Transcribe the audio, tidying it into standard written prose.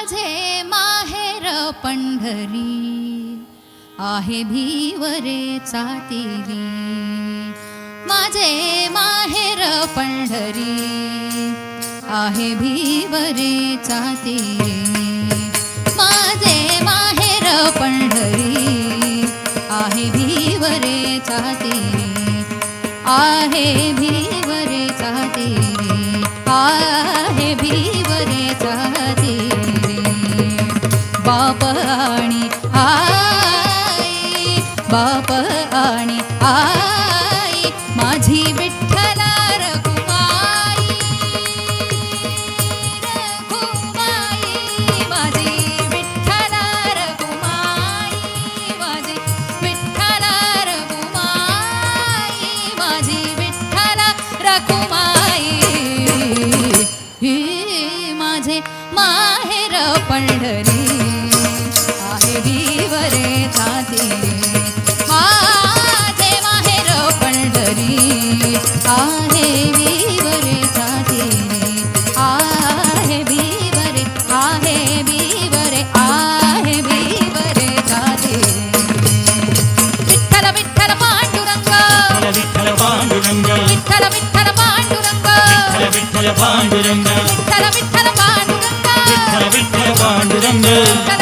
माझे माहेर पंढरी आहे भिवरेचा तीरी, माझे माहेर पंढरी आहे भिवरेचा तीरी, माझे माहेर पंढरी आहे भिवरेचा तीरी, आहे भिवरेचा तीरी, आहे भिवरेचा तीरी. बाप आणि आई, बाप आणि आई माझी विठ्ठला रखुमाई, रखुमाई माझी विठ्ठला रखुमाई, माझी विठ्ठला रखुमाई, माझी विठ्ठला रखुमाई. ही माझे माहेर पंढरी आहे भिवरेचा तीरी, माझे माहेर पंढरी आहे भिवरेचा तीरी, आहे भिवरे, आहे भिवरे, आहे भिवरेचा तीरी. विठ्ठल विठ्ठल पांडुरंग, विठ्ठल पांडुरंग, विठ्ठल विठ्ठल पांडुरंग, विठ्ठल पांडुरंग, विठ्ठल विठ्ठल पांडुरंग, विठ्ठल पांडुरंग.